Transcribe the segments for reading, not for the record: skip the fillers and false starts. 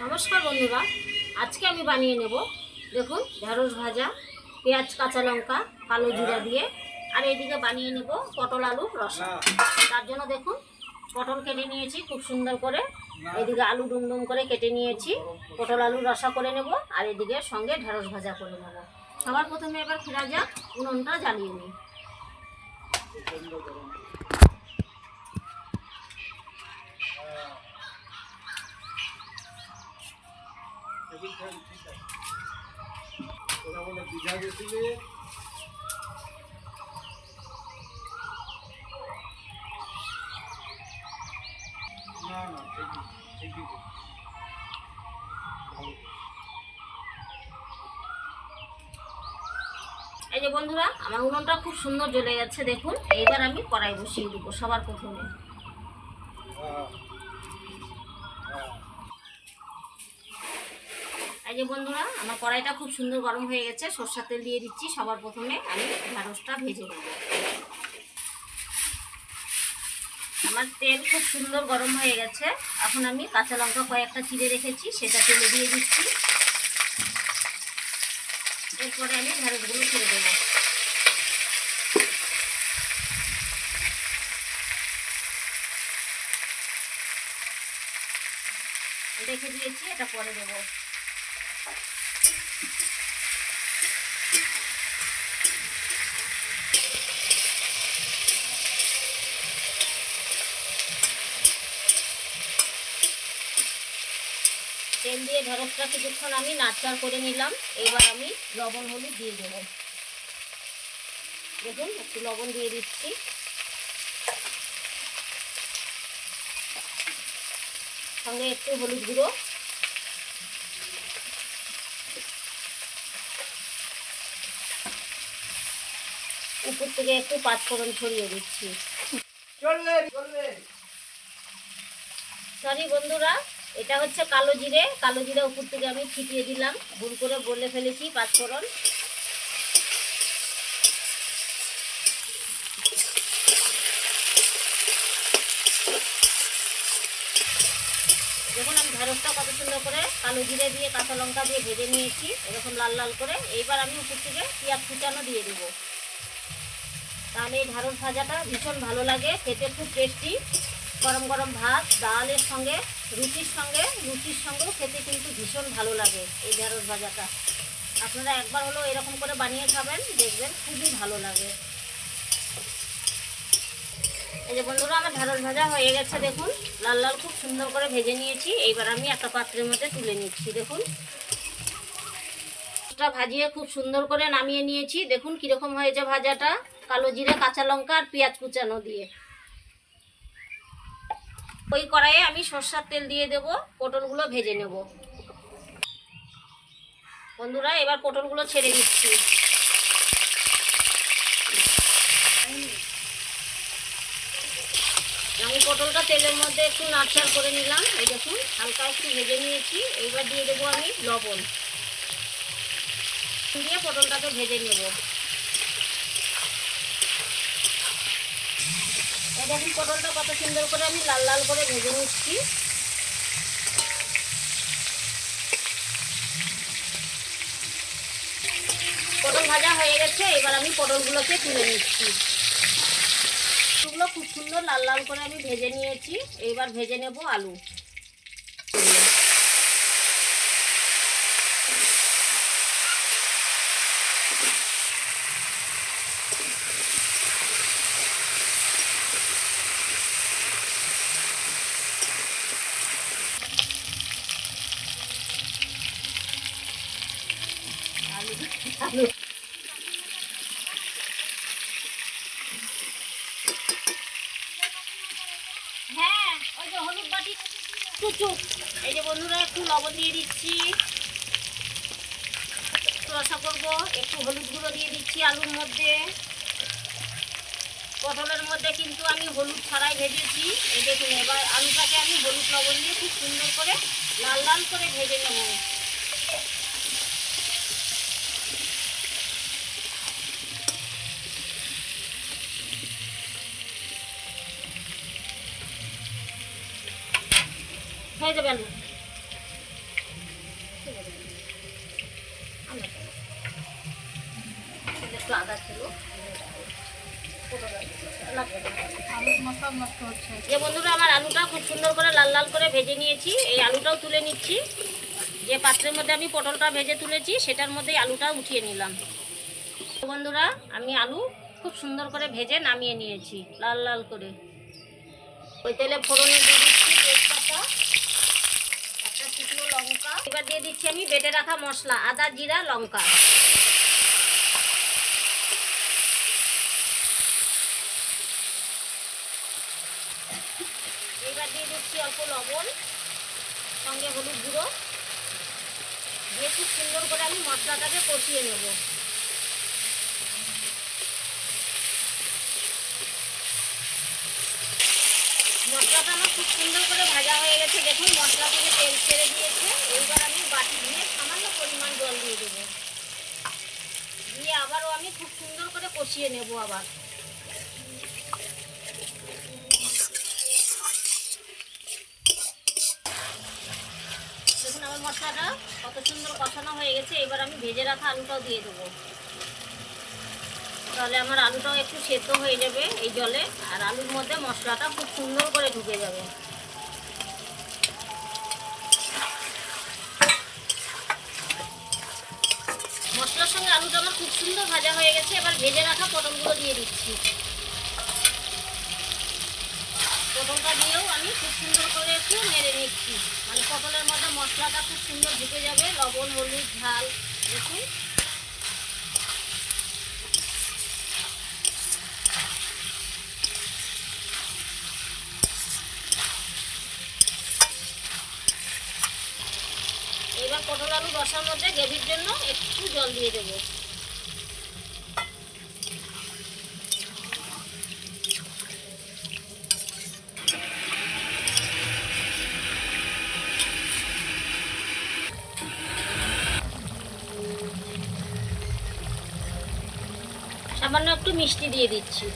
নমস্কার বন্ধুরা, আজকে আমি বানিয়ে নেব দেখুন ঢেঁড়স ভাজা, পেঁয়াজ কাঁচা লঙ্কা কালো জিরা দিয়ে। আর এইদিকে বানিয়ে নেব পটল আলুর রসা। তার জন্য দেখুন পটল কেটে নিয়েছি খুব সুন্দর করে, এদিকে আলু ডুমডুম করে কেটে নিয়েছি, পটল আলুর রসা করে নেব। আর এদিকে সঙ্গে ঢেঁড়স ভাজা করে নেব। সবার প্রথমে এবার ফেরা যাক, উনুনটা জ্বালিয়ে নিই। এই যে বন্ধুরা, আমার উনুনটা খুব সুন্দর জ্বলে গেছে দেখুন। এইবার আমি কড়াই বসিয়ে দেবো সবার প্রথমে। এই যে বন্ধুরা, আমার কড়াইটা খুব সুন্দর গরম হয়ে গেছে, সরষের তেল দিয়ে দিচ্ছি। সবার প্রথমে আমি ঢেঁড়সটা ভেজে নেব। আমার তেল খুব সুন্দর গরম হয়ে গেছে। এখন আমি কাঁচা লঙ্কা কয়েকটা চিড়ে রেখেছি, সেটা তেলে দিয়ে দিচ্ছি। এরপরে আমি ঢেঁড়সগুলো ছেড়ে দেবো। রেখে দিয়েছি, এটা পরে দেবো। তেল দিয়ে ঢেঁড়সটা কিছুক্ষণ আমি নাড়চাড় করে নিলাম। এবার আমি লবণ হলুদ দিয়ে দেবো। দেখুন একটু লবণ দিয়ে দিচ্ছি, সঙ্গে একটু হলুদ গুঁড়ো, উপর থেকে একটু পাঁচফোড়ন ছড়িয়ে দিচ্ছি। সরি বন্ধুরা, এটা হচ্ছে কালো জিরে। কালো জিরে উপর থেকে আমি ছিটিয়ে দিলাম, ভুল করে বলে ফেলেছি পাঁচফোড়ন। দেখুন আমি ঢেঁড়সটা কত সুন্দর করে কালো জিরে দিয়ে কাঁচা লঙ্কা দিয়ে ভেজে নিয়েছি, এরকম লাল লাল করে। এইবার আমি উপর থেকে পেঁয়াজ কুচানো দিয়ে দেবো। তাহলে এই ঢেঁড়স ভাজাটা ভীষণ ভালো লাগে, খেতে খুব টেস্টি। গরম গরম ভাত, ডালের সঙ্গে, রুটির সঙ্গেও খেতে কিন্তু ভীষণ ভালো লাগে এই ঢেঁড়স ভাজাটা। আপনারা একবার হলেও এরকম করে বানিয়ে খাবেন, দেখবেন খুবই ভালো লাগে। এই যে বন্ধুরা, আমার ঢেঁড়স ভাজা হয়ে গেছে দেখুন, লাল লাল খুব সুন্দর করে ভেজে নিয়েছি। এইবার আমি একটা পাত্রের মধ্যে তুলে নিচ্ছি। দেখুন ভাজিয়ে খুব সুন্দর করে নামিয়ে নিয়েছি। দেখুন কিরকম হয়েছে ভাজাটা, কালো জিরে কাঁচা লঙ্কা আর পেঁয়াজ কুচানো দিয়ে। ওই কড়াইয়ে আমি সরষের তেল দিয়ে দেব, পটলগুলো ভেজে নেব। বন্ধুরা এবার পটলগুলো ছেড়ে দিচ্ছি। আমি পটলটা তেলের মধ্যে একটু নাড়চাড় করে নিলাম। এই দেখুন হালকা একটু ভেজে নিয়েছি। এইবার দিয়ে দেবো আমি লবণ দিয়ে পটলটাকে ভেজে নেব। এই দেখুন পটলটা কত সুন্দর করে আমি লাল লাল করে ভেজে নিচ্ছি। পটল ভাজা হয়ে গেছে, এবার আমি পটলগুলোকে তুলে নিচ্ছি। খুব সুন্দর লাল লাল করে আমি ভেজে নিয়েছি। এইবার ভেজে নেব আলু। আলু হ্যাঁ, ওই যে হলুদ বাটি চুপ। এই যে বন্ধুরা একটু লবণ দিয়ে দিচ্ছি, রসা করবো। একটু হলুদ গুঁড়ো দিয়ে দিচ্ছি আলুর মধ্যে। পটলের মধ্যে কিন্তু আমি হলুদ ছাড়াই ভেজেছি। এই দেখুন এবার আলুটাকে আমি হলুদ লবণ দিয়ে খুব সুন্দর করে লাল লাল করে ভেজে নেব। হয়ে যাবে আলু। একটু আদা ছিল যে বন্ধুরা আমার আলুটা খুব সুন্দর করে লাল লাল করে ভেজে নিয়েছি। এই আলুটাও তুলে নিচ্ছি। যে পাত্রের মধ্যে আমি পটলটা ভেজে তুলেছি সেটার মধ্যেই আলুটা উঠিয়ে নিলাম। বন্ধুরা আমি আলু খুব সুন্দর করে ভেজে নামিয়ে নিয়েছি লাল লাল করে। ওই তেলে ফোড়নে দিয়ে দিচ্ছি তেজপাতা, একটা শুকনো লঙ্কা, এবার দিয়ে দিচ্ছি আমি বেটে রাখা মশলা আদা জিরা লঙ্কা। এবার দিয়ে দিচ্ছি অল্প লবণ, সঙ্গে হলুদ গুঁড়ো দিয়ে খুব সুন্দর করে আমি মশলাটাকে কষিয়ে নেব। মশলাটা আমার খুব সুন্দর করে ভাজা হয়ে গেছে। দেখুন মশলা থেকে তেল ছেড়ে দিয়েছে। এইবার আমি বাটি দিয়ে সামান্য পরিমাণ জল দিয়ে দেবো, দিয়ে আবারও আমি খুব সুন্দর করে কষিয়ে নেব। আবার দেখুন আমার মশলাটা কত সুন্দর কষানো হয়ে গেছে। এবার আমি ভেজে রাখা আলুটাও দিয়ে দেবো, তাহলে আমার আলুটাও একটু সেদ্ধ হয়ে যাবে এই জলে, আর আলুর মধ্যে মশলাটা খুব সুন্দর করে ঢুকে যাবে। মশলার সঙ্গে আলুটা আমার খুব সুন্দর ভাজা হয়ে গেছে। এবার ভেজে রাখা পটলগুলো দিয়ে দিচ্ছি। পটলটা দিয়েও আমি খুব সুন্দর করে একটু নেড়ে নিচ্ছি, মানে পটলের মধ্যে মশলাটা খুব সুন্দর ঢুকে যাবে। লবণ হলুদ ঝাল দেখুন। এবার পটল আলু রসার মধ্যে গ্রেভির জন্য একটু জল দিয়ে দেবো। সামান্য একটু মিষ্টি দিয়ে দিচ্ছি।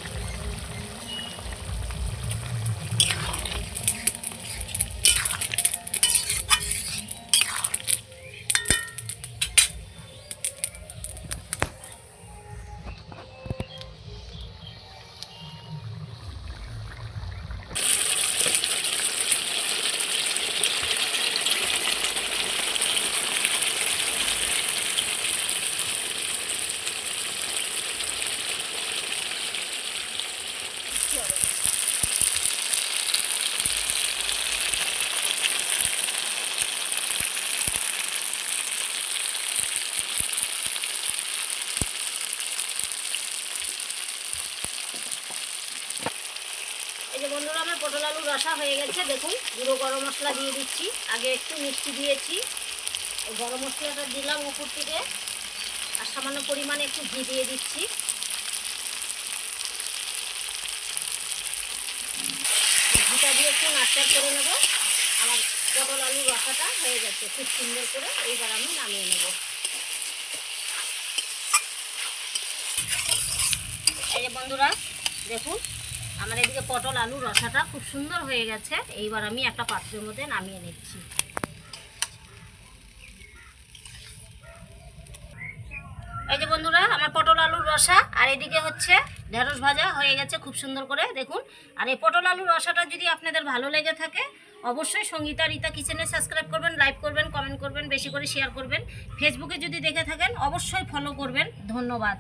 এই যে বন্ধুরা আমার পটল আলু রসা হয়ে গেছে। দেখুন গুঁড়ো গরম মশলা দিয়ে দিচ্ছি। আগে একটু মিষ্টি দিয়েছি, এই গরম মশলাটা দিলাম উপর থেকে, আর সামান্য পরিমাণে একটু ঘি দিয়ে দিচ্ছি। ঘিটা দিয়ে একটু নাড়চাড় করে নেব। আমার পটল আলু রসাটা হয়ে গেছে খুব সুন্দর করে। এইবার আমি নামিয়ে নেব। এই যে বন্ধুরা দেখুন আমার এদিকে পটল আলু রসাটা খুব সুন্দর হয়ে গেছে। এইবার আমি একটা পাত্রের মধ্যে নামিয়ে নিচ্ছি। এই যে বন্ধুরা আমার পটল আলুর রসা আর এদিকে হচ্ছে ঢেঁড়স ভাজা হয়ে গেছে খুব সুন্দর করে দেখুন। আর এই পটল আলুর রসাটা যদি আপনাদের ভালো লেগে থাকে অবশ্যই সঙ্গীতা রীতা কিচেনে সাবস্ক্রাইব করবেন, লাইক করবেন, কমেন্ট করবেন, বেশি করে শেয়ার করবেন। ফেসবুকে যদি দেখে থাকেন অবশ্যই ফলো করবেন। ধন্যবাদ।